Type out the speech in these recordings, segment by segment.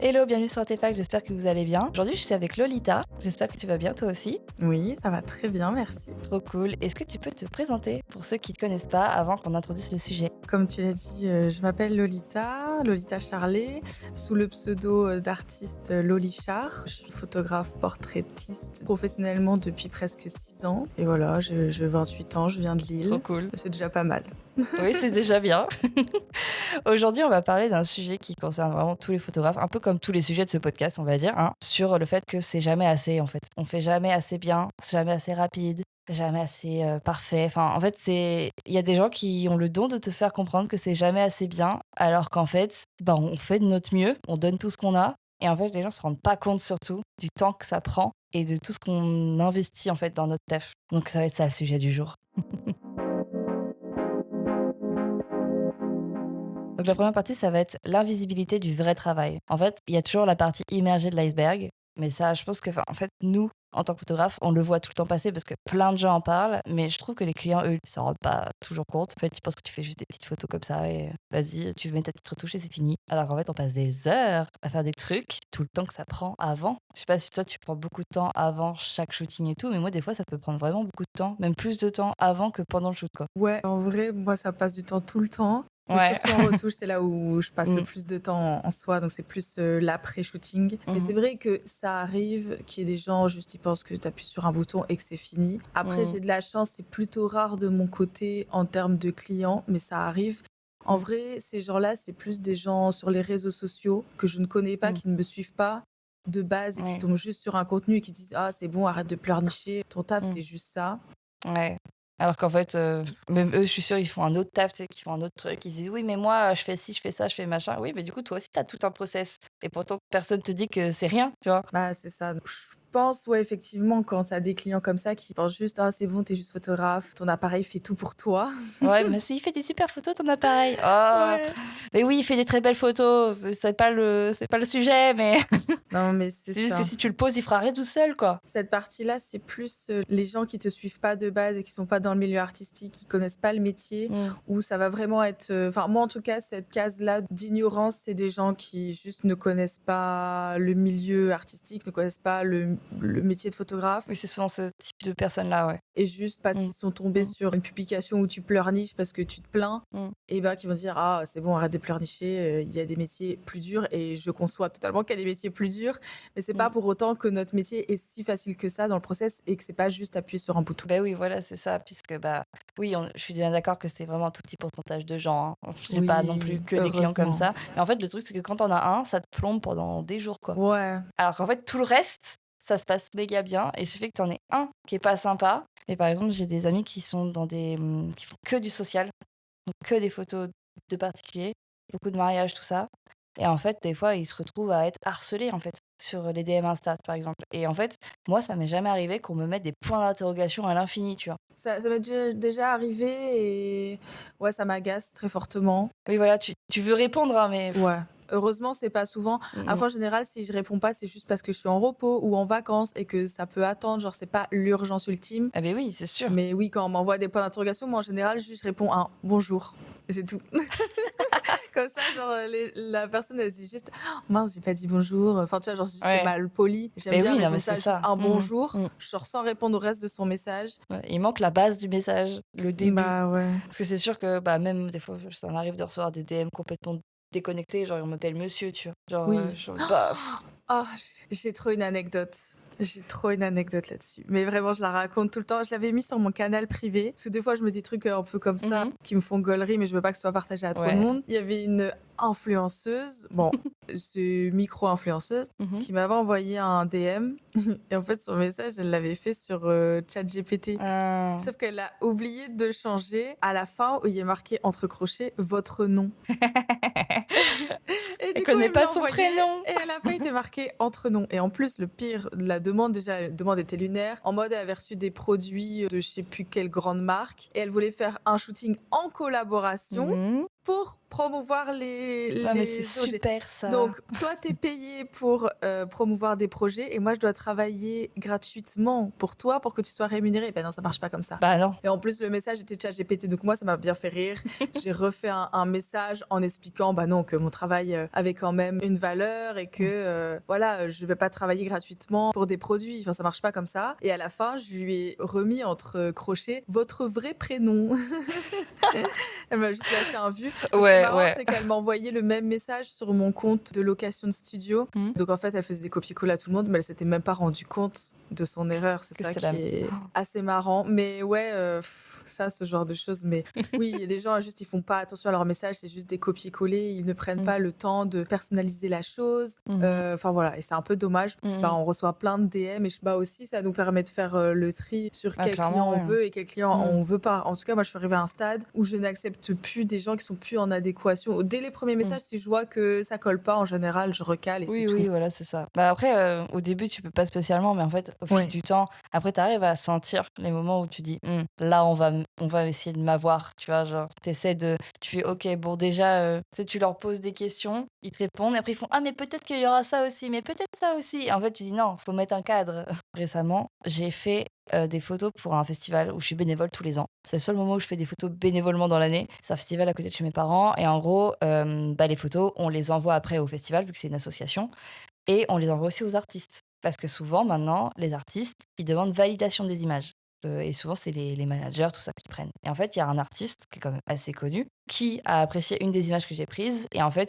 Hello, bienvenue sur Artefact, j'espère que vous allez bien. Aujourd'hui, je suis avec Lolita, j'espère que tu vas bien toi aussi. Oui, ça va très bien, merci. Trop cool. Est-ce que tu peux te présenter pour ceux qui ne te connaissent pas avant qu'on introduise le sujet? Comme tu l'as dit, je m'appelle Lolita, Lolita Charlet, sous le pseudo d'artiste Loli Char. Je suis photographe portraitiste professionnellement depuis presque 6 ans. Et voilà, j'ai 28 ans, je viens de Trop Lille. cool. C'est déjà pas mal. Oui, c'est déjà bien. Aujourd'hui, on va parler d'un sujet qui concerne vraiment tous les photographes, un peu comme tous les sujets de ce podcast, on va dire, hein, sur le fait que c'est jamais assez en fait. On fait jamais assez bien, c'est jamais assez rapide, jamais assez parfait. Enfin, en fait, il y a des gens qui ont le don de te faire comprendre que c'est jamais assez bien, alors qu'en fait, bah, on fait de notre mieux, on donne tout ce qu'on a, et en fait, les gens se rendent pas compte surtout du temps que ça prend et de tout ce qu'on investit en fait dans notre taf. Donc ça va être ça le sujet du jour. Donc la première partie, ça va être l'invisibilité du vrai travail. En fait, il y a toujours la partie immergée de l'iceberg, mais ça, je pense que, en fait, nous, en tant que photographe, on le voit tout le temps passer parce que plein de gens en parlent, mais je trouve que les clients, eux, ils s'en rendent pas toujours compte. En fait, ils pensent que tu fais juste des petites photos comme ça et vas-y, tu mets ta petite retouche et c'est fini. Alors qu'en fait, on passe des heures à faire des trucs, tout le temps que ça prend avant. Je sais pas si toi, tu prends beaucoup de temps avant chaque shooting et tout, mais moi, des fois, ça peut prendre vraiment beaucoup de temps, même plus de temps avant que pendant le shoot, quoi. Ouais, en vrai, moi, ça passe du temps tout le temps. Mais Ouais. surtout en retouche, c'est là où je passe le Mm. plus de temps en soi. Donc, c'est plus l'après-shooting. Mais Mhm. c'est vrai que ça arrive qu'il y ait des gens, juste ils pensent que tu appuies sur un bouton et que c'est fini. Après, Mm. j'ai de la chance, c'est plutôt rare de mon côté en termes de clients, mais ça arrive. En Mm. vrai, ces gens-là, c'est plus des gens sur les réseaux sociaux que je ne connais pas, Mm. qui ne me suivent pas de base et qui Ouais. tombent juste sur un contenu et qui disent ah, c'est bon, arrête de pleurnicher. Ton taf, Mmh. c'est juste ça. Ouais. Alors qu'en fait, même eux, je suis sûre, ils font un autre taf, tu sais, qu'ils font un autre truc. Ils disent: «Oui, mais moi, je fais ci, je fais ça, je fais machin». Oui, mais du coup, toi aussi, tu as tout un process et pourtant personne te dit que c'est rien, tu vois? Bah, c'est ça. Je pense, ouais, effectivement, quand tu as des clients comme ça qui pensent juste: «Ah, c'est bon, t'es juste photographe, ton appareil fait tout pour toi». Ouais, mais si, il fait des super photos ton appareil. Oh! Ouais. Mais oui, il fait des très belles photos, c'est pas le sujet, mais Non, mais c'est c'est juste que ça. si tu le poses, il fera rien tout seul, quoi. Cette partie-là, c'est plus, les gens qui te suivent pas de base et qui sont pas dans le milieu artistique, qui connaissent pas le métier, Mmh. où ça va vraiment être, enfin, moi, en tout cas, cette case-là d'ignorance, c'est des gens qui juste ne connaissent pas le milieu artistique, ne connaissent pas le métier de photographe Oui, c'est souvent ce type de personnes-là, ouais. et juste parce Mmh. qu'ils sont tombés Mmh. sur une publication où tu pleurniches parce que tu te plains Mmh. et ben, qui vont dire: «Ah, c'est bon, arrête de pleurnicher, il y a des métiers plus durs» et je conçois totalement qu'il y a des métiers plus durs, mais c'est pas Mmh. pour autant que notre métier est si facile que ça dans le process et que c'est pas juste appuyer sur un bouton. Beh, oui, voilà, c'est ça, puisque, bah, oui, je suis bien d'accord que c'est vraiment un tout petit pourcentage de gens, hein. J'ai pas non plus Oui, que des clients comme heureusement. ça. Mais en fait, le truc, c'est que quand on a un, ça te plombe pendant des jours, quoi. Ouais. Alors qu'en fait, tout le reste, ça se passe méga bien et il suffit que tu en aies un qui est pas sympa. Et par exemple, j'ai des amis qui sont qui font que du social, donc que des photos de particuliers, beaucoup de mariages, tout ça. Et en fait, des fois, ils se retrouvent à être harcelés, en fait, sur les DM Insta, par exemple. Et en fait, moi, ça m'est jamais arrivé qu'on me mette des points d'interrogation à l'infini, tu vois? Ça m'est déjà arrivé et ouais, ça m'agace très fortement. Oui, voilà, tu veux répondre, hein, mais Ouais. Heureusement, c'est pas souvent. mmh mh. Après, en général, si je réponds pas, c'est juste parce que je suis en repos ou en vacances et que ça peut attendre. Genre, c'est pas l'urgence ultime. Ah beh, oui, c'est sûr. Mais oui, quand on m'envoie des points d'interrogation, moi, en général, juste je réponds un bonjour. Et c'est tout. Comme ça, genre, la personne, elle se dit juste oh, mince, j'ai pas dit bonjour. Enfin, tu vois, genre, c'est Ouais. mal poli. J'aime Beh, bien oui, non, mais répondre c'est ça, juste ça. un Mmh mh. bonjour. Mmh. Je sors sans répondre au reste de son message. Ouais, il manque la base du message, le début. Bah ouais. Parce que c'est sûr que, bah, même des fois, ça m'arrive de recevoir des DM complètement déconnectés, genre on m'appelle monsieur, tu vois? Genre, Oui. je bah, Oh, j'ai trop une anecdote. J'ai trop une anecdote là-dessus. Mais vraiment, je la raconte tout le temps. Je l'avais mis sur mon canal privé. Parce que des fois, je me dis des trucs un peu comme ça mmh qui me font gaulerie, mais je veux pas que ce soit partagé à trop de Ouais. monde. Il y avait une influenceuse, bon, c'est micro-influenceuse, Mmh. qui m'avait envoyé un DM. Et en fait, son message, elle l'avait fait sur ChatGPT. Ah. Sauf qu'elle a oublié de changer à la fin où il est marqué entre crochets votre nom. Et Elle du coup, connaît il me pas l'a son envoyé prénom. et à la fin, il était marqué entre noms. Et en plus, le pire, la demande, déjà, la demande était lunaire. En mode, elle avait reçu des produits de je sais plus quelle grande marque et elle voulait faire un shooting en collaboration Mmh. pour promouvoir Ah, mais c'est les projets. super ça. Donc, toi, tu es payé pour promouvoir des projets et moi, je dois travailler gratuitement pour toi pour que tu sois rémunéré. Ben non, ça marche pas comme ça. Bah non. Et en plus, le message était ChatGPT, donc moi, ça m'a bien fait rire. J'ai refait un message en expliquant, bah non, que mon travail avait quand même une valeur et que, voilà, je vais pas travailler gratuitement pour des produits. Enfin, ça marche pas comme ça. Et à la fin, je lui ai remis entre crochets votre vrai prénom. Elle m'a juste lâché un vu. Ce qui est Ouais, marrant, ouais. c'est qu'elle m'a envoyé le même message sur mon compte de location de studio. Mhm. Donc en fait, elle faisait des copier-coller à tout le monde, mais elle s'était même pas rendue compte de son erreur. C'est Que ça c'est qui la... est assez marrant. Mais ouais, ça, ce genre de choses. Mais oui, il y a des gens, juste, ils font pas attention à leurs messages, c'est juste des copier-coller. Ils ne prennent Mhm. pas le temps de personnaliser la chose. Mhm. Enfin voilà, et c'est un peu dommage. Bah, Mhm. on reçoit plein de DM et bah aussi, ça nous permet de faire le tri sur Ah, quel client clairement, on ouais. veut et quel client Mhm. on veut pas. En tout cas, moi, je suis arrivée à un stade où je n'accepte plus des gens qui sont plus en adéquation. Dès les premiers messages, si je vois que ça colle pas, en général, je recale et c'est Oui, tout. oui, voilà, c'est ça. Bah après, au début, tu peux pas spécialement, mais en fait, au fil Ouais. du temps, après, tu arrives à sentir les moments où tu dis, là, on va essayer de m'avoir, tu vois, genre, tu fais, ok, bon, déjà, tu sais, tu leur poses des questions, ils te répondent, et après, ils font, ah, mais peut-être qu'il y aura ça aussi, mais peut-être ça aussi. Et en fait, tu dis, non, faut mettre un cadre. Récemment, j'ai fait des photos pour un festival où je suis bénévole tous les ans. C'est le seul moment où je fais des photos bénévolement dans l'année. C'est un festival à côté de chez mes parents. Et en gros, bah, les photos, on les envoie après au festival, vu que c'est une association. Et on les envoie aussi aux artistes. Parce que souvent, maintenant, les artistes, ils demandent validation des images. Et souvent, c'est les managers, tout ça, qui prennent. Et en fait, il y a un artiste qui est quand même assez connu, qui a apprécié une des images que j'ai prises. Et en fait,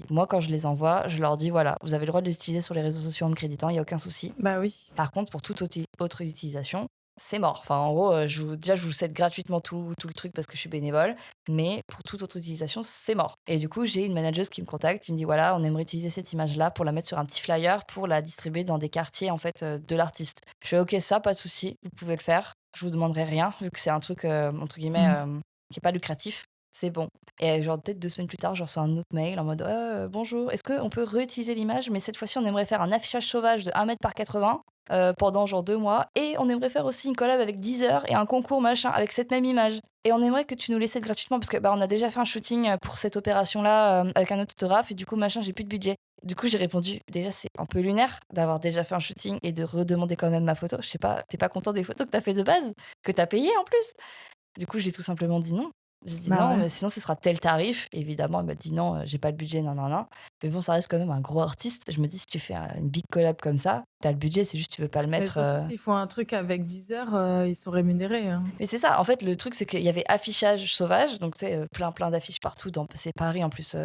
moi, quand je les envoie, je leur dis, voilà, vous avez le droit de les utiliser sur les réseaux sociaux en me créditant, il n'y a aucun souci. Bah oui. Par contre, pour toute autre utilisation, c'est mort. Enfin, en gros, déjà, je vous cède gratuitement tout le truc parce que je suis bénévole, mais pour toute autre utilisation, c'est mort. Et du coup, j'ai une manageuse qui me contacte, qui me dit voilà, on aimerait utiliser cette image-là pour la mettre sur un petit flyer pour la distribuer dans des quartiers en fait de l'artiste. Je fais ok, ça, pas de souci, vous pouvez le faire. Je vous demanderai rien vu que c'est un truc entre guillemets qui est pas lucratif. C'est bon. Et genre peut-être 2 semaines plus tard, je reçois un autre mail en mode bonjour, est-ce qu'on peut réutiliser l'image, mais cette fois-ci, on aimerait faire un affichage sauvage de 1 mètre par 80 pendant genre 2 mois. Et on aimerait faire aussi une collab avec Deezer et un concours machin avec cette même image. Et on aimerait que tu nous laisses gratuitement parce que bah, on a déjà fait un shooting pour cette opération-là avec un autre photographe et du coup, machin, j'ai plus de budget. Du coup, j'ai répondu, déjà, c'est un peu lunaire d'avoir déjà fait un shooting et de redemander quand même ma photo. Je sais pas, t'es pas content des photos que t'as fait de base, que t'as payé en plus. Du coup, j'ai tout simplement dit non. J'ai dit Bah non, ouais. mais sinon, ce sera tel tarif. Évidemment, elle m'a dit non, j'ai pas le budget, non, non, non. Mais bon, ça reste quand même un gros artiste. Je me dis, si tu fais une big collab comme ça, t'as le budget, c'est juste que tu veux pas le Mais mettre. surtout s'ils font un truc avec Deezer, ils sont rémunérés, hein. Mais c'est ça, en fait, le truc, c'est qu'il y avait affichage sauvage, donc tu sais, plein d'affiches partout. C'est Paris en plus,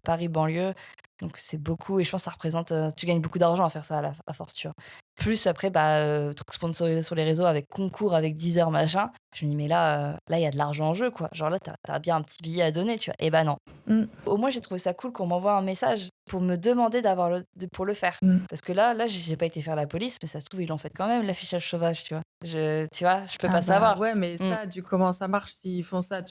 Paris banlieue, donc c'est beaucoup, et je pense que ça représente. Tu gagnes beaucoup d'argent à faire ça à force, tu vois. Plus après, bah, truc sponsorisé sur les réseaux avec concours, avec Deezer, machin. Je me dis, mais là, il y a de l'argent en jeu, quoi. Genre là, t'as bien un petit billet à donner, tu vois. Et bah non. Mm, Au moins, j'ai trouvé ça cool qu'on m'envoie un message pour me demander pour le faire. mm. Parce que là, j'ai pas été faire la police, mais ça se trouve, ils l'ont fait quand même, l'affichage sauvage, tu vois. Tu vois, je peux Ah pas bah savoir. ouais, mais Mm. ça, comment ça marche s'ils font ça? De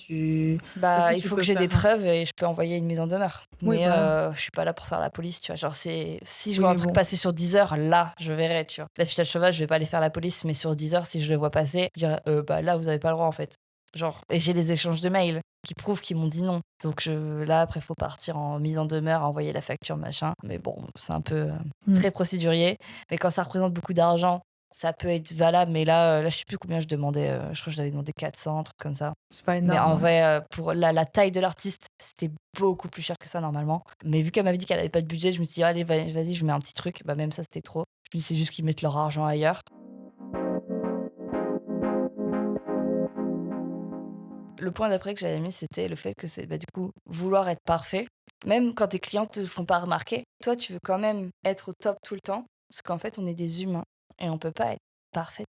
toute Bah, façon, il tu faut que peux j'ai des faire. preuves et je peux envoyer une mise en demeure. Oui, Mais voilà. je suis pas là pour faire la police, tu vois. Genre, si je Oui, vois un mais truc bon. passer sur 10 heures, là, je verrai, tu vois. L'affichage sauvage, je vais pas aller faire la police, mais sur 10 heures, si je le vois passer, je dirais, bah là, vous avez pas le droit, en fait. Genre, et j'ai les échanges de mails qui prouvent qu'ils m'ont dit non. Donc là, après, faut partir en mise en demeure, envoyer la facture, machin. Mais bon, c'est un peu Mm. très procédurier. Mais quand ça représente beaucoup d'argent, ça peut être valable. Mais là, je sais plus combien je demandais. Je crois que je l'avais demandé 400, un truc comme ça. C'est pas Mais énorme, en ouais. vrai, pour la taille de l'artiste, c'était beaucoup plus cher que ça normalement. Mais vu qu'elle m'avait dit qu'elle avait pas de budget, je me suis dit: «Allez, vas-y, je mets un petit truc». Bah, même ça, c'était trop. Je me dis: «C'est juste qu'ils mettent leur argent ailleurs». Le point d'après que j'avais mis, c'était le fait que c'est, bah, du coup, vouloir être parfait. Même quand tes clients te font pas remarquer, toi, tu veux quand même être au top tout le temps. Parce qu'en fait, on est des humains et on peut pas être parfait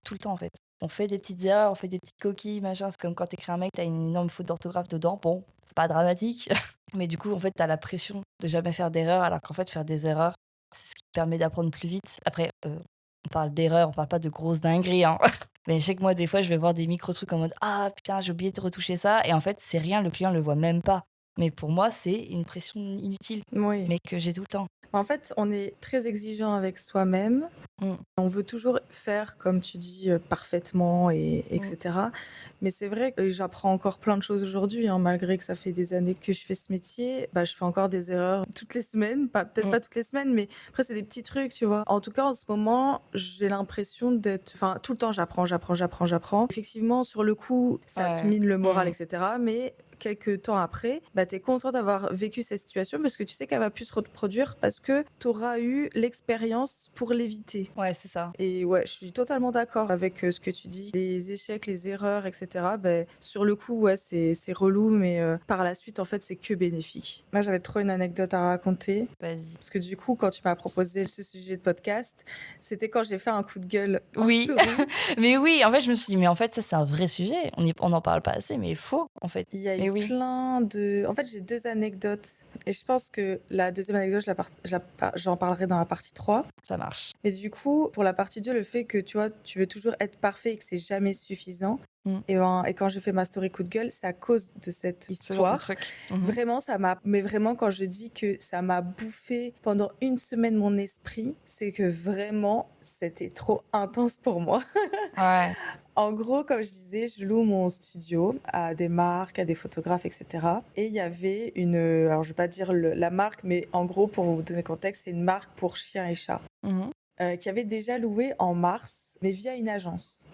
tout le temps, en fait. On fait des petites erreurs, on fait des petites coquilles, machin. C'est comme quand t'écris un mail, t'as une énorme faute d'orthographe dedans. Bon, c'est pas dramatique. Mais du coup, en fait, t'as la pression de jamais faire d'erreur, alors qu'en fait, faire des erreurs, c'est ce qui te permet d'apprendre plus vite. Après, on parle d'erreurs, on parle pas de grosses dingueries, hein. Mais je sais que moi, des fois, je vais voir des micro trucs en mode ah putain, j'ai oublié de retoucher ça. Et en fait, c'est rien, le client le voit même pas. Mais pour moi, c'est une pression inutile, Oui. mais que j'ai tout le temps. En fait, on est très exigeant avec soi-même Mmh. On veut toujours faire, comme tu dis, parfaitement et Mmh. etc. Mais c'est vrai que j'apprends encore plein de choses aujourd'hui, hein, malgré que ça fait des années que je fais ce métier. Bah, je fais encore des erreurs toutes les semaines, pas peut-être Mmh. pas toutes les semaines, mais après c'est des petits trucs, tu vois? En tout cas, en ce moment, j'ai l'impression d'être enfin, tout le temps j'apprends. Effectivement, sur le coup, ça te Ouais. mine le moral Mmh. et cetera, mais quelques temps après, bah, tu es content d'avoir vécu cette situation parce que tu sais qu'elle va plus se reproduire parce que tu auras eu l'expérience pour l'éviter. Ouais, c'est ça. Et ouais, je suis totalement d'accord avec, ce que tu dis. Les échecs, les erreurs et cetera, sur le coup, ouais, c'est relou, mais par la suite, en fait, c'est que bénéfique. Moi, j'avais trop une anecdote à raconter Vas-y. parce que du coup, quand tu m'as proposé ce sujet de podcast, c'était quand j'ai fait un coup de gueule en Oui, story. mais oui, en fait, je me suis dit: «Mais en fait, ça, c'est un vrai sujet. On n'en parle pas assez, mais faux, en fait». Il y a eu Mais oui, plein de en fait, j'ai 2 anecdotes et je pense que la deuxième anecdote, j'en parlerai dans la partie 3. ça marche. Mais du coup, pour la partie 2, le fait que, tu vois, tu veux toujours être parfait et que c'est jamais suffisant Mmh. et quand j'ai fait ma story coup de gueule, c'est à cause de cette Ce genre de histoire. truc. Mmh. Vraiment, ça m'a mais vraiment quand je dis que ça m'a bouffé pendant une semaine mon esprit, c'est que vraiment, c'était trop intense pour moi. Ouais. En gros, comme je disais, je loue mon studio à des marques, à des photographes, etc. Et il y avait alors je vais pas dire la marque, mais en gros, pour vous donner le contexte, c'est une marque pour chiens et chats, Mmh. qui avait déjà loué en mars, mais via une agence.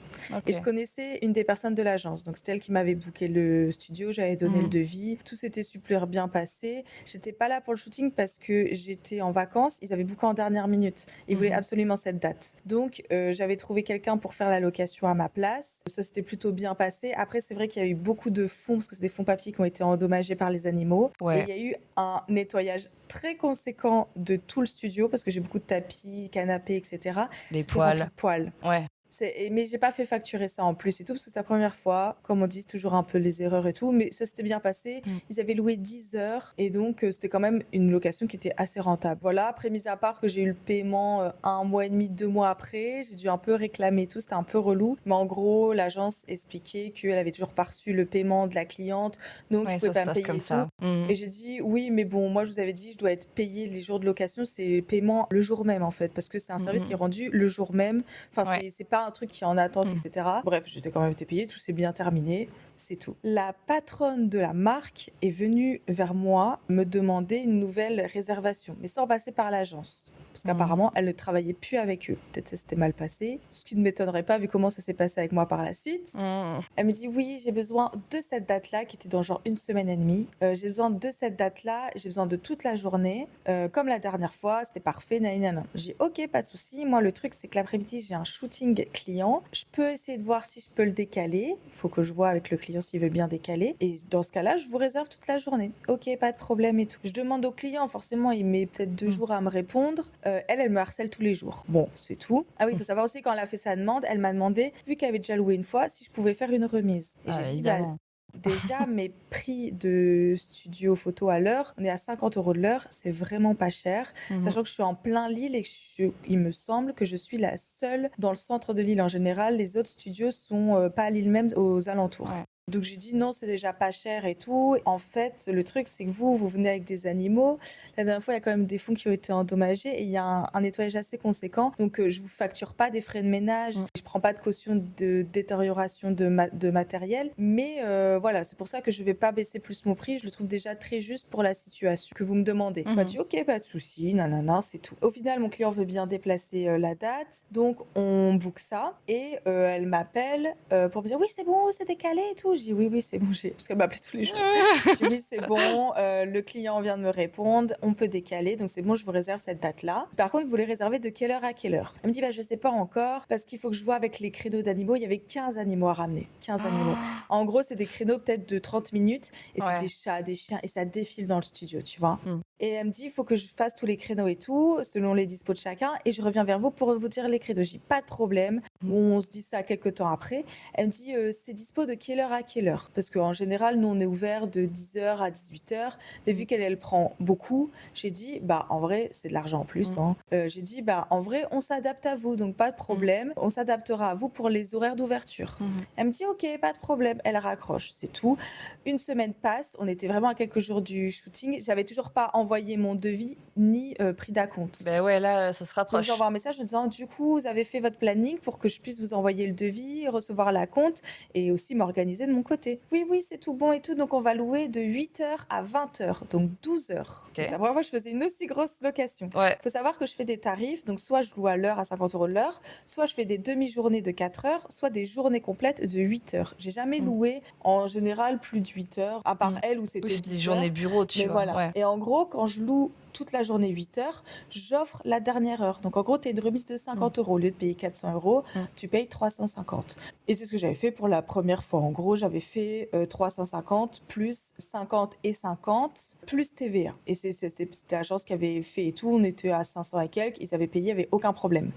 Et je OK. connaissais une des personnes de l'agence, donc c'était elle qui m'avait booké le studio, j'avais donné le Mmh. devis, tout s'était super bien passé. J'étais pas là pour le shooting parce que j'étais en vacances, ils avaient booké en dernière minute. Ils voulaient Mmh. absolument cette date. Donc j'avais trouvé quelqu'un pour faire la location à ma place. Ça s'était plutôt bien passé. Après, c'est vrai qu'il y a eu beaucoup de fonds, parce que c'est des fonds papier qui ont été endommagés par les animaux. Et Ouais, il y a eu un nettoyage très conséquent de tout le studio parce que j'ai beaucoup de tapis, canapés, etc. les C'était rempli poils. de poils. Ouais. Mais j'ai pas fait facturer ça en plus et tout, parce que c'est la première fois. Comme on dit, c'est toujours un peu les erreurs et tout, mais ça s'était bien passé. Mmh. Ils avaient loué 10 heures et donc c'était quand même une location qui était assez rentable. Voilà, après, mis à part que j'ai eu le paiement 1 mois et demi, 2 mois après, j'ai dû un peu réclamer et tout, c'était un peu relou. Mais en gros, l'agence expliquait qu'elle avait toujours pas reçu le paiement de la cliente, donc ils Ouais, pouvaient ça se pas me passe payer comme et tout. ça. Mmh. Et j'ai dit oui, mais bon, moi je vous avais dit, je dois être payée les jours de location, c'est paiement le jour même en fait, parce que c'est un Mmh service qui est mh. rendu le jour même. Enfin, Ouais. c'est pas un truc qui est en attente, Mmh. etc. Bref, j'étais quand même été payée, tout s'est bien terminé, c'est tout. La patronne de la marque est venue vers moi me demander une nouvelle réservation, mais sans passer par l'agence. Parce Mmh. qu'apparemment, elle ne travaillait plus avec eux. Peut-être que ça s'était mal passé, ce qui ne m'étonnerait pas vu comment ça s'est passé avec moi par la suite. Mmh. Elle me dit oui, j'ai besoin de cette date-là, qui était dans genre 1 semaine et demie. J'ai besoin de cette date-là, j'ai besoin de toute la journée. Comme la dernière fois, c'était parfait, nanana. J'ai ok, pas de souci. Moi, le truc, c'est que l'après-midi, j'ai un shooting client. Je peux essayer de voir si je peux le décaler. Il faut que je vois avec le client s'il veut bien décaler. Et dans ce cas-là, je vous réserve toute la journée. Ok, pas de problème et tout. Je demande au client, forcément, il met peut-être 2 jours à me répondre. Elle me harcèle tous les jours. Bon, c'est tout. Ah oui, il Mmh. faut savoir aussi, quand elle a fait sa demande, elle m'a demandé, vu qu'elle avait déjà loué une fois, si je pouvais faire une remise. Et Ah j'ai bah, dit, évidemment. déjà, mes prix de studio photo à l'heure, on est à 50 euros de l'heure, c'est vraiment pas cher. Mmh mh. Sachant que je suis en plein Lille et que il me semble que je suis la seule dans le centre de Lille. En général, les autres studios sont pas à Lille même, aux alentours. Ouais. Donc j'ai dit non, c'est déjà pas cher et tout. En fait, le truc, c'est que vous venez avec des animaux. La dernière fois, il y a quand même des fonds qui ont été endommagés et il y a un nettoyage assez conséquent. Donc je vous facture pas des frais de ménage. Mmh. Je prends pas de caution de détérioration de matériel. Mais voilà, c'est pour ça que je vais pas baisser plus mon prix. Je le trouve déjà très juste pour la situation que vous me demandez. Mmh Elle m'a mh. dit ok, pas de souci, nanana, c'est tout. Au final, mon client veut bien déplacer la date. Donc on book ça et elle m'appelle pour me dire oui, c'est bon, c'est décalé et tout. Je dis oui, c'est bon, parce qu'elle m'appelait tous les jours. Je dis oui, c'est bon, le client vient de me répondre, on peut décaler, donc c'est bon, je vous réserve cette date-là. Par contre, vous voulez réserver de quelle heure à quelle heure? Elle me dit, bah, je sais pas encore, parce qu'il faut que je vois avec les créneaux d'animaux. Il y avait 15 animaux à ramener. 15 animaux. En gros, c'est des créneaux peut-être de 30 minutes, et c'est des Ouais. chats, des chiens, et ça défile dans le studio, tu vois. Mmh. Et elle me dit, il faut que je fasse tous les créneaux et tout, selon les dispos de chacun, et je reviens vers vous pour vous dire les créneaux. Je dis, pas de problème. Mmh. On se dit ça quelques temps après. Elle me dit, c'est dispo de quelle heure à quelle heure? Parce qu'en général, nous, on est ouvert de 10 heures à 18 heures. Mais vu Mmh. qu'elle prend beaucoup, j'ai dit, bah, en vrai, c'est de l'argent en plus, Mmh. hein. J'ai dit, bah, en vrai, on s'adapte à vous, donc pas de Mmh. problème. On s'adaptera à vous pour les horaires d'ouverture. Mmh. Elle me dit, ok, pas de problème. Elle raccroche, c'est tout. Une semaine passe. On était vraiment à quelques jours du shooting. J'avais toujours pas envoyé envoyé mon devis ni prix d'acompte. Ben ouais, là, ça se Donc rapproche. j'envoie un message en disant du coup vous avez fait votre planning pour que je puisse vous envoyer le devis, recevoir l'acompte et aussi m'organiser de mon côté. Oui, oui, c'est tout bon et tout, donc on va louer de 8h à 20h, donc 12 heures. Ok. Donc c'est la première fois que je faisais une aussi grosse location. Ouais. Il faut savoir que je fais des tarifs, donc soit je loue à l'heure à 50 € de l'heure, soit je fais des demi-journées de 4 heures, soit des journées complètes de 8 heures. J'ai jamais Mm. loué en général plus de 8 heures, à part Mm. elle où Oui, c'était c'est des 10 journées heures. bureau, tu Mais vois. voilà. Ouais. Et en gros, quand je loue toute la journée 8 heures, j'offre la dernière heure. Donc en gros, tu as une remise de 50 €. Au lieu de payer 400 €, tu payes 350. Et c'est ce que j'avais fait pour la première fois. En gros, j'avais fait 350 plus 50 et 50 plus TVA. Et c'était l'agence qui avait fait et tout. On était à 500 et quelques. Ils avaient payé, il n'y avait aucun problème.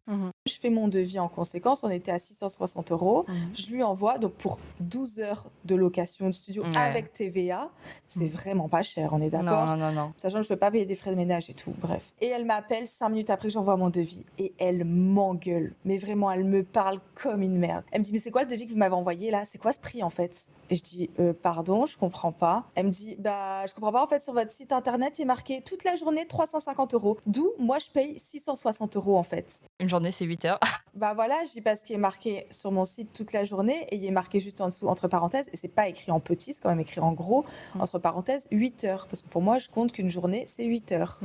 Je fais mon devis en conséquence. On était à 660 €. Je lui envoie, donc pour 12 heures de location de studio Ouais. avec TVA, c'est vraiment pas cher, on est Non, d'accord? non, non, non. Sachant que je ne peux pas payer des frais de ménage et tout, bref. Et elle m'appelle 5 minutes après que j'envoie mon devis et elle m'engueule. Mais vraiment, elle me parle comme une merde. Elle me dit, mais c'est quoi le devis que vous m'avez envoyé là? C'est quoi ce prix en fait? Et je dis, pardon, je comprends pas. Elle me dit, bah, je comprends pas en fait, sur votre site internet, il est marqué toute la journée 350 €. D'où, moi, je paye 660 € en fait. Une journée, c'est 8 heures. Bah voilà, je dis parce qu'il est marqué sur mon site toute la journée et il est marqué juste en dessous, entre parenthèses, et c'est pas écrit en petit, c'est quand même écrit en gros, entre parenthèses, 8 heures. Parce que pour moi, je compte qu'une journée, c'est 8 heures.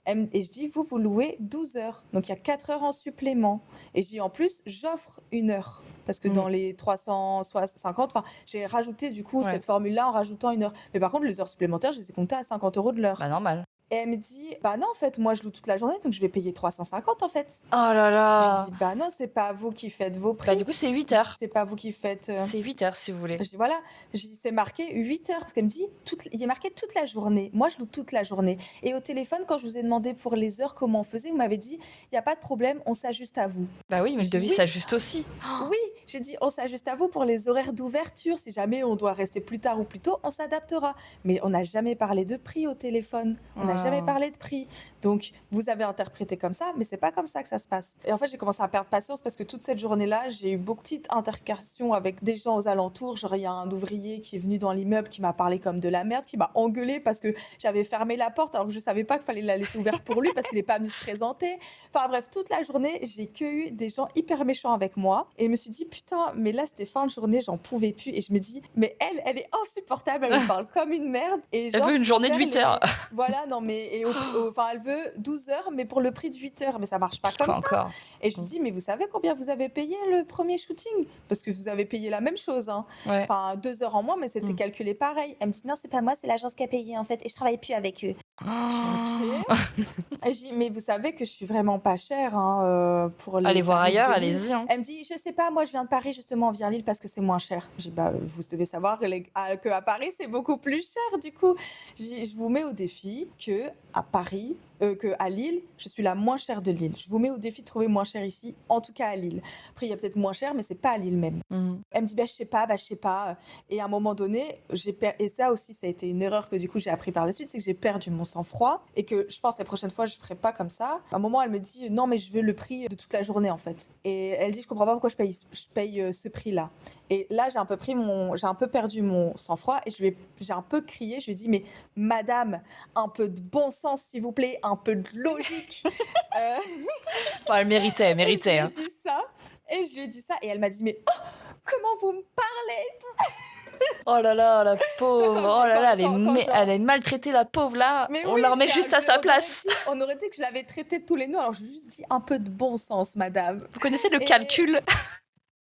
Et je dis, vous louez 12 heures. Donc, il y a 4 heures en supplément. Et je dis, en plus, j'offre 1 heure. Parce que dans les 350, j'ai rajouté du coup cette formule-là en rajoutant 1 heure. Mais par contre, les heures supplémentaires, je les ai comptées à 50 € de l'heure. Bah, normal. Et elle me dit, bah non, en fait, moi, je loue toute la journée, donc je vais payer 350 en fait. Oh là là. Je dis, bah non, c'est pas vous qui faites vos prix. Bah, du coup, c'est 8 heures. C'est pas vous qui faites. C'est 8 heures, si vous voulez. Je dis, voilà, je dis, c'est marqué 8 heures. Parce qu'elle me dit, il est marqué toute la journée. Moi, je loue toute la journée. Et au téléphone, quand je vous ai demandé pour les heures, comment on faisait, vous m'avez dit, il n'y a pas de problème, on s'ajuste à vous. Bah oui, mais le Je dis, devis oui. s'ajuste aussi. Oui, j'ai dit, on s'ajuste à vous pour les horaires d'ouverture. Si jamais on doit rester plus tard ou plus tôt, on s'adaptera. Mais on n'a jamais parlé de prix au téléphone. On n'a jamais parlé de prix. Donc, vous avez interprété comme ça, mais c'est pas comme ça que ça se passe. Et en fait, j'ai commencé à perdre patience parce que toute cette journée-là, j'ai eu beaucoup de petites intercations avec des gens aux alentours. Genre, il y a un ouvrier qui est venu dans l'immeuble qui m'a parlé comme de la merde, qui m'a engueulé parce que j'avais fermé la porte alors que je savais pas qu'il fallait la laisser ouverte pour lui parce qu'il n'est pas venu se présenter. Enfin bref, toute la journée, j'ai que eu des gens hyper méchants avec moi. Et je me suis dit, putain, mais là, c'était fin de journée, j'en pouvais plus. Et je me dis, mais elle est insupportable, elle me parle comme une merde. Et genre, Elle veut une journée de 8 heures. Voilà, non, mais elle veut 12 heures, mais pour le prix de 8 heures. Mais ça marche pas comme ça. Encore. Et je lui dis, mais vous savez combien vous avez payé le premier shooting? Parce que vous avez payé la même chose. Hein. Ouais. Enfin, 2 heures en moins, mais c'était calculé pareil. Elle me dit, non, c'est pas moi, c'est l'agence qui a payé en fait. Et je travaille plus avec eux. Ok. Et je dis, mais vous savez que je suis vraiment pas chère hein, pour les Allez voir tarifs ailleurs, de Lille. allez-y. Hein. Elle me dit, je sais pas, moi je viens de Paris justement, on vient à Lille parce que c'est moins cher. Je dis, bah vous devez savoir qu'à Paris c'est beaucoup plus cher du coup. Je vous mets au défi que à Paris, qu'à Lille, je suis la moins chère de Lille. Je vous mets au défi de trouver moins cher ici, en tout cas à Lille. Après, il y a peut-être moins cher, mais c'est pas à Lille même. Elle me dit, bah je sais pas. Et à un moment donné, et ça aussi, ça a été une erreur que du coup j'ai appris par la suite, c'est que j'ai perdu mon sang-froid et que je pense que la prochaine fois, je ferai pas comme ça. À un moment, elle me dit, non, mais je veux le prix de toute la journée en fait. Et elle dit, je comprends pas pourquoi je paye ce prix-là. Et là, j'ai un peu perdu mon sang-froid et j'ai un peu crié. Je lui ai dit, mais madame, un peu de bon sens, s'il vous plaît, un peu de logique. Bon, elle méritait. Et je lui ai Hein. dit ça. Et elle m'a dit, mais oh, comment vous me parlez? Oh là là, la pauvre. Oh là là, elle est maltraitée, la pauvre là. Mais on oui, la remet juste à sa place. On aurait dit que je l'avais traitée de tous les noms. Alors, je lui ai juste dit un peu de bon sens, madame. Vous connaissez le calcul?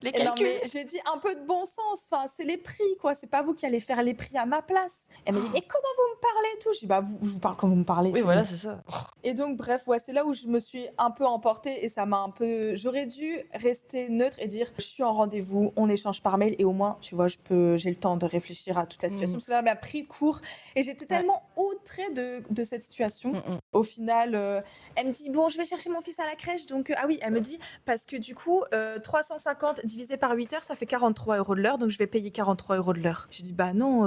Les calculs. Non, mais je lui ai dit un peu de bon sens. Enfin, c'est les prix, quoi. C'est pas vous qui allez faire les prix à ma place. Elle m'a dit, mais comment vous me parlez et tout? Je dis, bah, je vous parle comme vous me parlez. Oui, voilà, c'est ça. Et donc, bref, ouais, c'est là où je me suis un peu emportée et ça m'a un peu. J'aurais dû rester neutre et dire, je suis en rendez-vous, on échange par mail et au moins, tu vois, j'ai le temps de réfléchir à toute la situation. Parce que là, elle m'a pris de court et j'étais tellement outrée de cette situation. Au final, elle me dit, bon, je vais chercher mon fils à la crèche. Donc, ah oui, elle me dit, parce que du coup, 350 divisé par 8 heures, ça fait 43 € de l'heure, donc je vais payer 43 € de l'heure. J'ai dit, bah non,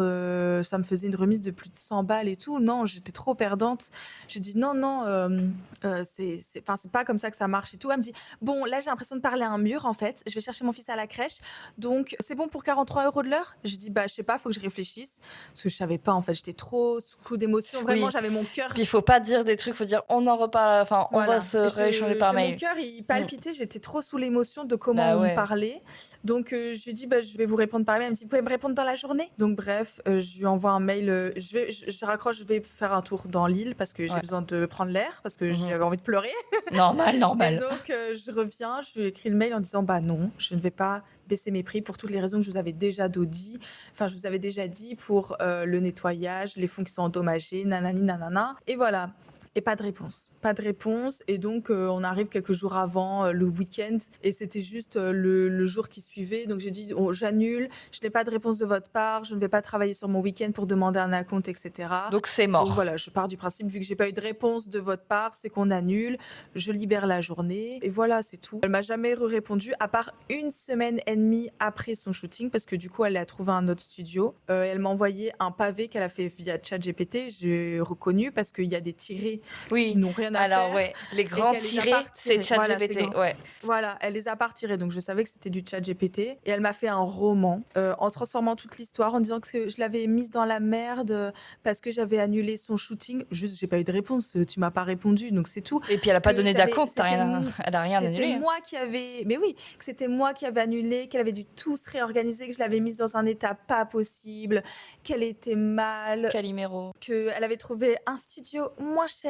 ça me faisait une remise de plus de 100 balles et tout. Non, j'étais trop perdante. J'ai dit, non, non, enfin, c'est pas comme ça que ça marche et tout. Elle me dit, bon, là, j'ai l'impression de parler à un mur, en fait. Je vais chercher mon fils à la crèche. Donc, c'est bon pour 43 € de l'heure? J'ai dit, bah, je sais pas, faut que je réfléchisse. Parce que je savais pas, en fait. J'étais trop sous le coup d'émotion. Vraiment, Oui. j'avais mon cœur. Puis il faut pas dire des trucs, faut dire on en reparle, enfin on va Voilà. se rééchanger par Mon mail. cœur, il Mm. palpitait. J'étais trop sous l'émotion de comment Bah on me ouais. parlait. Donc, je lui ai dit, bah, je vais vous répondre par mail. Elle me dit, vous pouvez me répondre dans la journée? Donc, bref, je lui envoie un mail. Je raccroche, je vais faire un tour dans l'île parce que j'ai Ouais. besoin de prendre l'air, parce que Mhm. j'avais envie de pleurer. Normal, Et normal. donc, je reviens, je lui écris le mail en disant, bah non, je ne vais pas baisser mes prix pour toutes les raisons que je vous avais déjà dit. Enfin, je vous avais déjà dit pour le nettoyage, les fonds qui sont endommagés, nanani, nanana. Et voilà. Et pas de réponse. Pas de réponse. Et donc, on arrive quelques jours avant le week-end. Et c'était juste le jour qui suivait. Donc, j'ai dit, oh, j'annule. Je n'ai pas de réponse de votre part. Je ne vais pas travailler sur mon week-end pour demander un acompte, etc. Donc c'est Donc, mort. voilà, je pars du principe, vu que j'ai pas eu de réponse de votre part, c'est qu'on annule. Je libère la journée. Et voilà, c'est tout. Elle m'a jamais répondu, à part une semaine et demie après son shooting, parce que du coup, elle a trouvé un autre studio. Elle m'a envoyé un pavé qu'elle a fait via ChatGPT. J'ai reconnu parce qu'il y a des tirés qui Oui. n'ont rien à Alors faire. ouais, les et grands qu'elle les a tirés, pas c'est retirés. Voilà, c'est ChatGPT. grand. Ouais. Voilà, elle les a pas retirés, donc je savais que c'était du ChatGPT. Et elle m'a fait un roman en transformant toute l'histoire, en disant que je l'avais mise dans la merde parce que j'avais annulé son shooting. Juste, j'ai pas eu de réponse, tu m'as pas répondu, donc c'est tout. Et puis elle a pas Que donné j'avais, d'acompte, c'était elle a rien c'était annulé. Hein. moi qui avais, mais oui, que c'était moi qui avais annulé, qu'elle avait dû tout se réorganiser, que je l'avais mise dans un état pas possible, qu'elle était mal, Calimero. qu'elle avait trouvé un studio moins cher,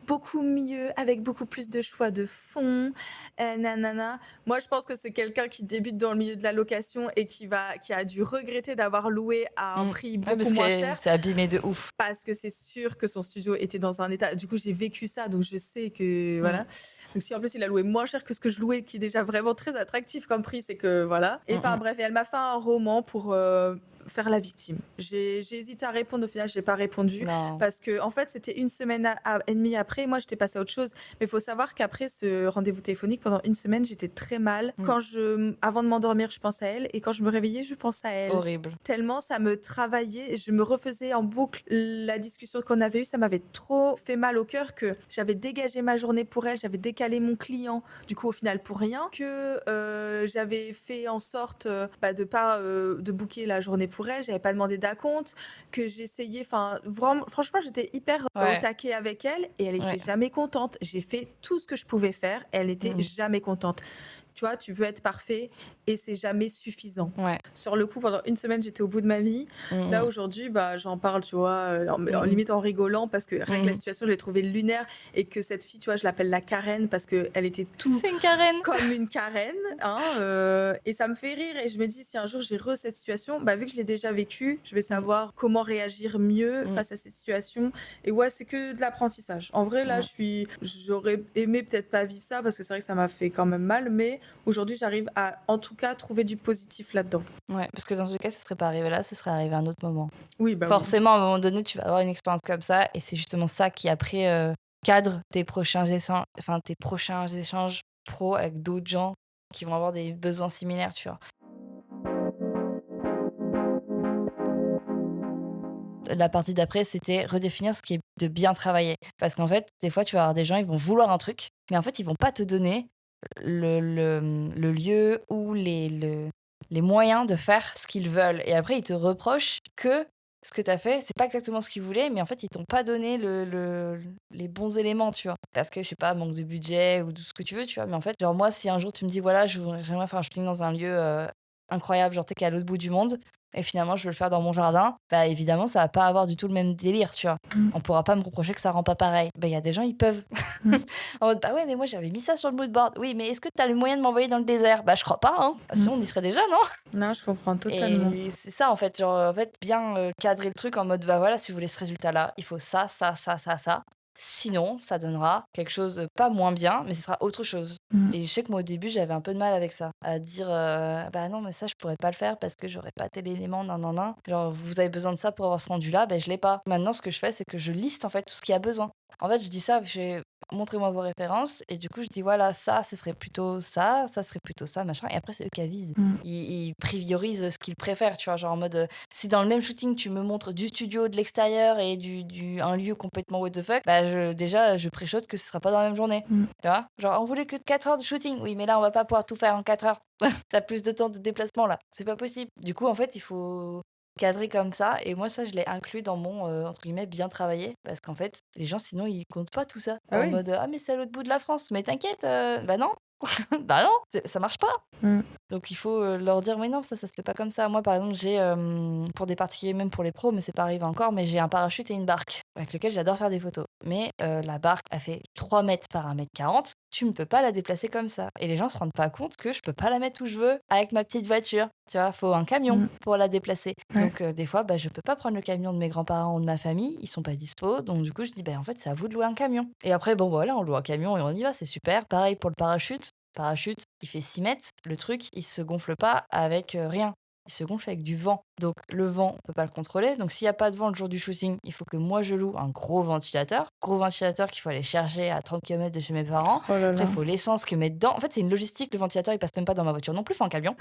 beaucoup mieux, avec beaucoup plus de choix de fonds, nanana. Moi, je pense que c'est quelqu'un qui débute dans le milieu de la location et qui a dû regretter d'avoir loué à un prix Ouais, beaucoup parce moins que cher, c'est abîmé de ouf. parce que c'est sûr que son studio était dans un état. Du coup, j'ai vécu ça, donc je sais que voilà. Donc si en plus il a loué moins cher que ce que je louais, qui est déjà vraiment très attractif comme prix, c'est que voilà. Et enfin bref, elle m'a fait un roman pour faire la victime. J'ai hésité à répondre, au final je n'ai pas répondu, Non. parce que en fait c'était une semaine et demie après, moi j'étais passée à autre chose. Mais il faut savoir qu'après ce rendez-vous téléphonique, pendant une semaine j'étais très mal. Avant de m'endormir, je pense à elle, et quand je me réveillais, je pense à elle. Horrible. Tellement ça me travaillait, je me refaisais en boucle la discussion qu'on avait eue, ça m'avait trop fait mal au cœur que j'avais dégagé ma journée pour elle, j'avais décalé mon client, du coup au final pour rien, que j'avais fait en sorte de booker la journée pour elle, j'avais pas demandé d'acompte, que j'essayais, enfin vraiment, franchement j'étais hyper au taquet avec elle, et elle était jamais contente. J'ai fait tout ce que je pouvais faire, elle était jamais contente. Tu vois, tu veux être parfait et c'est jamais suffisant. Ouais. Sur le coup, pendant une semaine, j'étais au bout de ma vie. Là, aujourd'hui, j'en parle, tu vois, en limite en rigolant, parce que rien que la situation, je l'ai trouvée lunaire, et que cette fille, tu vois, je l'appelle la Karen parce qu'elle était tout C'est une Karen. comme une Karen. Et ça me fait rire, et je me dis, si un jour j'ai cette situation, vu que je l'ai déjà vécue, je vais savoir comment réagir mieux face à cette situation. Et ouais, c'est que de l'apprentissage. En vrai, là, j'aurais aimé peut-être pas vivre ça, parce que c'est vrai que ça m'a fait quand même mal, mais aujourd'hui, j'arrive à, en tout cas, trouver du positif là-dedans. Ouais, parce que dans tous les cas, ça serait pas arrivé là, ça serait arrivé à un autre moment. Oui, forcément, à un moment donné, tu vas avoir une expérience comme ça, et c'est justement ça qui après cadre tes prochains échanges pro avec d'autres gens qui vont avoir des besoins similaires, tu vois. La partie d'après, c'était redéfinir ce qui est de bien travailler. Parce qu'en fait, des fois, tu vas avoir des gens, ils vont vouloir un truc, mais en fait, ils vont pas te donner le lieu ou les moyens de faire ce qu'ils veulent. Et après, ils te reprochent que ce que tu as fait, c'est pas exactement ce qu'ils voulaient, mais en fait, ils t'ont pas donné les bons éléments, tu vois. Parce que, je sais pas, manque de budget ou tout ce que tu veux, tu vois. Mais en fait, genre, moi, si un jour tu me dis, voilà, j'aimerais faire un shooting dans un lieu incroyable, genre, t'es qu'à l'autre bout du monde, et finalement, je veux le faire dans mon jardin, bah évidemment, ça va pas avoir du tout le même délire, tu vois. On pourra pas me reprocher que ça rend pas pareil. Bah, il y a des gens, ils peuvent. En mode, bah ouais, mais moi, j'avais mis ça sur le mood board. Oui, mais est-ce que t'as les moyens de m'envoyer dans le désert? Bah, je crois pas, hein. Sinon, on y serait déjà, non? Non, je comprends totalement. Et c'est ça, en fait. Genre, en fait, bien cadrer le truc en mode, bah voilà, si vous voulez ce résultat-là, il faut ça, ça, ça, ça, ça. Sinon, ça donnera quelque chose de pas moins bien, mais ce sera autre chose. Et je sais que moi, au début, j'avais un peu de mal avec ça. À dire, bah non, mais ça, je pourrais pas le faire parce que j'aurais pas tel élément, nan, nan, nan. Genre, vous avez besoin de ça pour avoir ce rendu-là, ben je l'ai pas. Maintenant, ce que je fais, c'est que je liste, en fait, tout ce qu'il y a besoin. En fait, je dis ça, montrez-moi vos références. Et du coup, je dis, voilà, ça, ce serait plutôt ça serait plutôt ça, machin. Et après, c'est eux qui avisent. Mmh. Ils priorisent ce qu'ils préfèrent, tu vois. Genre en mode, si dans le même shooting, tu me montres du studio, de l'extérieur et un lieu complètement what the fuck, bah, déjà, je pré que ce sera pas dans la même journée. Mmh. Tu vois? Genre, on voulait que 4 heures de shooting. Oui, mais là, on va pas pouvoir tout faire en 4 heures. T'as plus de temps de déplacement là. C'est pas possible. Du coup, en fait, il faut cadrer comme ça. Et moi, ça, je l'ai inclus dans mon, entre guillemets, bien travaillé. Parce qu'en fait, les gens, sinon, ils comptent pas tout ça. Ah En oui. mode, ah, mais c'est à l'autre bout de la France. Mais t'inquiète, bah non. Bah non, ça marche pas. Mmh. Donc il faut, leur dire: «Mais non, ça se fait pas comme ça». Moi, par exemple, j'ai, pour des particuliers, même pour les pros, mais c'est pas arrivé encore, mais j'ai un parachute et une barque avec lequel j'adore faire des photos. Mais, la barque, elle fait 3 mètres par 1,40 m. Tu ne peux pas la déplacer comme ça et les gens se rendent pas compte que je peux pas la mettre où je veux avec ma petite voiture. Tu vois? Faut un camion Mmh. pour la déplacer. Ouais. Donc, des fois, bah, je peux pas prendre le camion de mes grands-parents ou de ma famille, ils sont pas dispo. Donc du coup, je dis: «Beh, en fait, c'est à vous de louer un camion». Et après, bon, voilà, on loue un camion et on y va, c'est super. Pareil pour le parachute. Parachute, il fait 6 mètres. Le truc, il se gonfle pas avec, rien. Il se gonfle avec du vent. Donc le vent, on peut pas le contrôler. Donc s'il y a pas de vent le jour du shooting, il faut que moi je loue un gros ventilateur. Gros ventilateur qu'il faut aller chercher à 30 km de chez mes parents. Oh là Après, là. il faut l'essence que mettre dedans. En fait, c'est une logistique. Le ventilateur, il passe même pas dans ma voiture non plus, il faut un camion.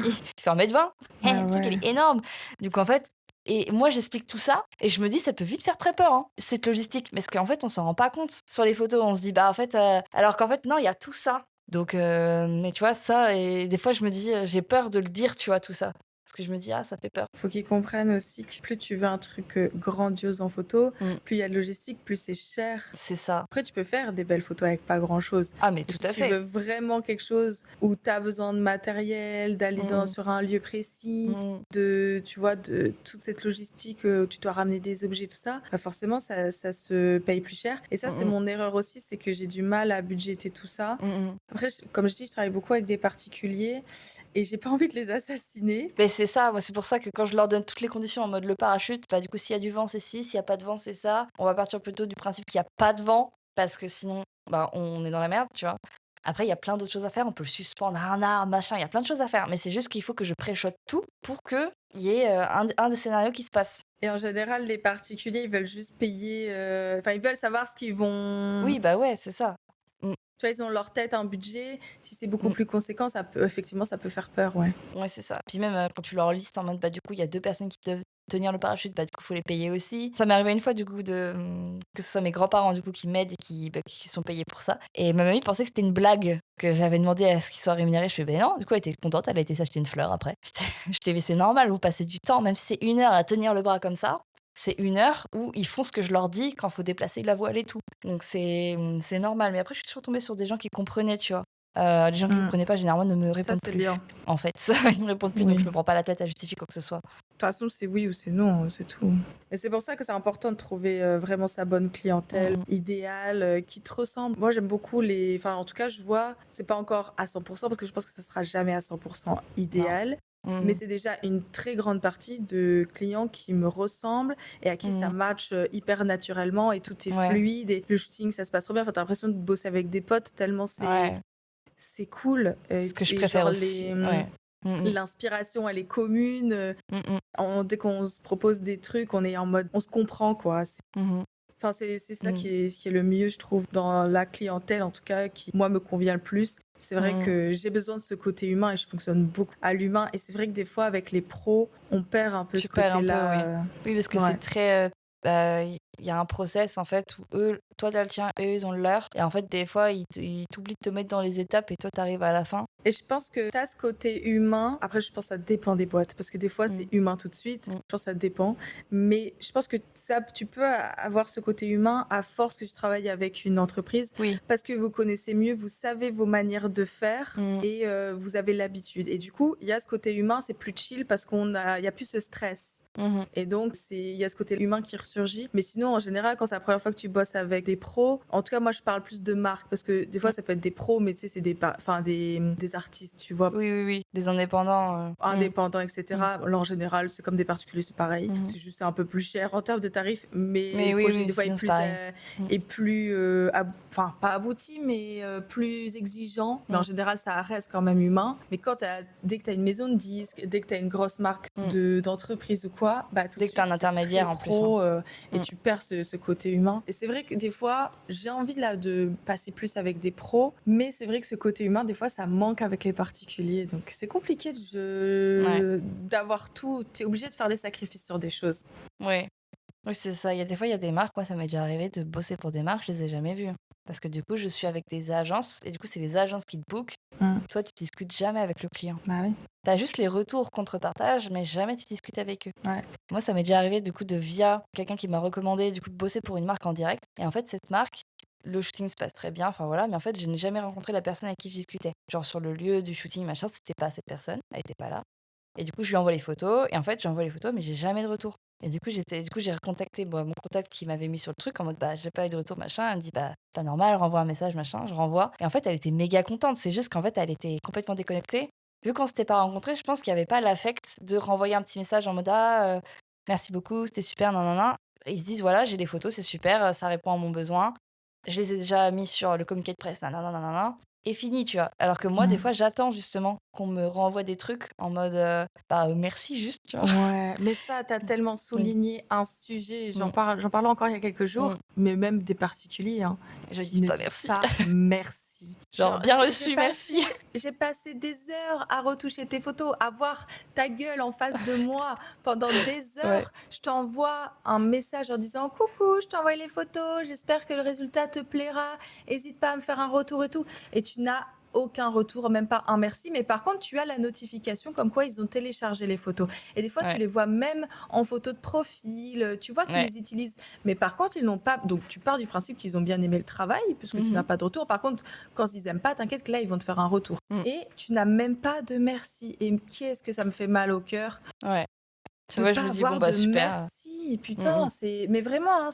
Il fait 1,20 m. Ah Le truc, il ouais. est énorme. Donc en fait, et moi, j'explique tout ça et je me dis: «Ça peut vite faire très peur, hein, cette logistique». Parce qu'en fait, on s'en rend pas compte sur les photos. On se dit: «Bah, en fait», alors qu'en fait, non, il y a tout ça. Donc mais tu vois, ça, et des fois, je me dis, j'ai peur de le dire, tu vois, tout ça. Parce que je me dis: «Ah, ça fait peur». Faut qu'ils comprennent aussi que plus tu veux un truc, grandiose en photo, Mmh, plus il y a de logistique, plus c'est cher. c'est ça. Après, tu peux faire des belles photos avec pas grand-chose. Ah, mais Mais tout si à tu veux fait. vraiment quelque chose où tu as besoin de matériel, d'aller Mmh mh. sur un lieu précis, Mmh. tu vois, de toute cette logistique, où tu dois ramener des objets, tout ça, bah forcément, ça se paye plus cher. Et ça, Mmh c'est mh. mon erreur aussi, c'est que j'ai du mal à budgéter tout ça. Mmh mh. Après, comme je dis, je travaille beaucoup avec des particuliers et j'ai pas envie de les assassiner. Beh, c'est ça, moi, c'est pour ça que quand je leur donne toutes les conditions en mode le parachute, bah, du coup, s'il y a du vent, c'est ci, s'il y a pas de vent, c'est ça. On va partir plutôt du principe qu'il y a pas de vent parce que sinon, bah, on est dans la merde, tu vois? Après, il y a plein d'autres choses à faire. On peut le suspendre à un arbre, machin, il y a plein de choses à faire. Mais c'est juste qu'il faut que je préchote tout pour qu'il y ait, un des scénarios qui se passe. Et en général, les particuliers, ils veulent juste payer, enfin, ils veulent savoir ce qu'ils vont. Oui, bah, ouais, c'est ça. Mmh, Tu vois, ils ont dans leur tête un budget. Si c'est beaucoup mmh. plus conséquent, ça peut effectivement, ça peut faire peur, ouais. Ouais, c'est ça. Puis même, quand tu leur listes en mode, bah, du coup, il y a 2 personnes qui doivent tenir le parachute, bah, du coup, faut les payer aussi. Ça m'est arrivé une fois, du coup, que ce soit mes grands-parents, du coup, qui m'aident et qui sont payés pour ça. Et ma mamie pensait que c'était une blague, que j'avais demandé à ce qu'ils soient rémunérés. Je fais: «Beh, non». Du coup, elle était contente, elle a été s'acheter une fleur après. J'étais: «Mais c'est normal, vous passez du temps, même si c'est 1 heure à tenir le bras comme ça, c'est 1 heure où ils font ce que je leur dis quand faut déplacer la voile et tout». Donc c'est normal. Mais après, je suis toujours tombée sur des gens qui comprenaient, tu vois? Les gens qui Mmh. comprenaient pas, généralement, ne me Ça, répondent c'est plus, bien. en fait. Ils me répondent plus, donc je Oui. me prends pas la tête à justifier quoi que ce soit. De toute façon, c'est oui ou c'est non, c'est tout. Et c'est pour ça que c'est important de trouver, vraiment sa bonne clientèle Mmh mh. idéale, qui te ressemble. Moi, j'aime beaucoup enfin, en tout cas, je vois, c'est pas encore à 100 parce que je pense que ça sera jamais à 100 Non. idéal, Mmh mais mh. c'est déjà une très grande partie de clients qui me ressemblent et à qui ça Mmh. match, hyper naturellement et tout est Ouais, fluide et le shooting, ça se passe trop bien. Enfin, tu as l'impression de bosser avec des potes tellement ouais, c'est cool, c'est ce que je et préfère genre aussi. Ouais. Mmh mh. l'inspiration, elle est commune, Mmh mh. dès qu'on se propose des trucs, on est en mode on se comprend, quoi. Mmh mh. Enfin, c'est ça Mmh. qui est le mieux, je trouve, dans la clientèle, en tout cas, qui, moi, me convient le plus. C'est vrai Mmh. que j'ai besoin de ce côté humain et je fonctionne beaucoup à l'humain. Et c'est vrai que des fois, avec les pros, on perd un peu Tu ce perds un peu, oui. côté-là. Oui, parce que c'est Ouais. très, bah, il y a un process, en fait, où toi, tu as le tien, eux, ils ont le leur. Et en fait, des fois, ils t'oublient de te mettre dans les étapes et toi, tu arrives à la fin. Et je pense que tu as ce côté humain. Après, je pense que ça dépend des boîtes. Parce que des fois, Mmh. c'est humain tout de suite. Mmh. Je pense que ça dépend. Mais je pense que ça, tu peux avoir ce côté humain à force que tu travailles avec une entreprise. Oui. Parce que vous connaissez mieux, vous savez vos manières de faire Mmh. et vous avez l'habitude. Et du coup, il y a ce côté humain, c'est plus chill parce il y a plus ce stress. Mmh mh. Et donc, il y a ce côté humain qui ressurgit. Mais sinon, en général, quand c'est la première fois que tu bosses avec des pros, en tout cas, moi, je parle plus de marques parce que des fois, Mmh. ça peut être des pros, mais tu sais, c'est enfin, des artistes, tu vois, Oui, oui, oui. Des indépendants, mmh. indépendants, Mmh. etc. Là, en général, c'est comme des particuliers, c'est pareil. Mmh mh. C'est juste un peu plus cher en termes de tarifs, mais Mais le oui, projet, oui, des fois, sinon c'est pareil. Mmh. est plus enfin, pas abouti, mais plus exigeant. Mais en Mmh. général, ça reste quand même humain. Mais dès que tu as une maison de disques, dès que tu as une grosse marque Mmh. d'entreprise ou quoi, bah, tout de Dès que tu as suite, un c'est très intermédiaire en plus, hein. pro et Mmh. tu perds super ce côté humain. Et c'est vrai que des fois, j'ai envie là de passer plus avec des pros, mais c'est vrai que ce côté humain, des fois, ça manque avec les particuliers. Donc c'est compliqué Ouais, d'avoir tout. T'es obligé de faire des sacrifices sur des choses. ouais. Oui, c'est ça. Il y a des fois, il y a des marques, moi, ça m'est déjà arrivé de bosser pour des marques, je les ai jamais vues. Parce que du coup, je suis avec des agences et du coup, c'est les agences qui te bookent. Mm. Toi, tu discutes jamais avec le client. Bah oui. Tu as juste les retours contre-partage, mais jamais tu discutes avec eux. Ouais. Moi, ça m'est déjà arrivé du coup de via quelqu'un qui m'a recommandé du coup de bosser pour une marque en direct. Et en fait, cette marque, le shooting se passe très bien, enfin voilà, mais en fait, je n'ai jamais rencontré la personne avec qui je discutais. Genre sur le lieu du shooting, machin, c'était pas cette personne, elle était pas là. Et du coup, je lui envoie les photos, et en fait, j'envoie les photos, mais j'ai jamais de retour. Et du coup, j'ai recontacté mon contact qui m'avait mis sur le truc en mode bah j'ai pas eu de retour machin. Elle me dit bah pas normal, renvoie un message machin. Je renvoie. Et en fait, elle était méga contente. C'est juste qu'en fait, elle était complètement déconnectée. Vu qu'on s'était pas rencontrés, je pense qu'il y avait pas l'affect de renvoyer un petit message en mode ah merci beaucoup, c'était super, nan nan nan. Et ils se disent voilà, j'ai les photos, c'est super, ça répond à mon besoin. Je les ai déjà mis sur le communiqué de presse, nan nan nan nan nan. Et fini, tu vois. Alors que moi, des Mm. fois, j'attends justement qu'on me renvoie des trucs en mode bah merci juste, tu vois. Ouais, mais ça, tu as tellement Oui. souligné un sujet, Mm, j'en parlais encore il y a quelques jours, mm. mais même des particuliers hein, Je qui dis ne pas disent merci. pas merci. Genre Genre, bien reçu, merci. j'ai passé des heures à retoucher tes photos, à voir ta gueule en face de moi pendant des Ouais, heures. Je t'envoie un message en disant coucou, je t'envoie les photos, j'espère que le résultat te plaira, n'hésite pas à me faire un retour et tout. Et tu n'as aucun retour, même pas un merci, mais par contre, tu as la notification comme quoi ils ont téléchargé les photos. Et des fois, tu ouais, les vois même en photo de profil, tu vois qu'ils ouais. les utilisent. Mais par contre, ils n'ont pas. Donc, tu pars du principe qu'ils ont bien aimé le travail, puisque tu n'as Mhm. pas de retour. Par contre, quand ils n'aiment pas, t'inquiète que là, ils vont te faire un retour. Mm. Et tu n'as même pas de merci. Et qu'est-ce que ça me fait mal au cœur Ouais. Tu de vois, je pas me dis bon avoir bah de super. merci. Mm, Putain, mm, c'est. Mais vraiment, hein,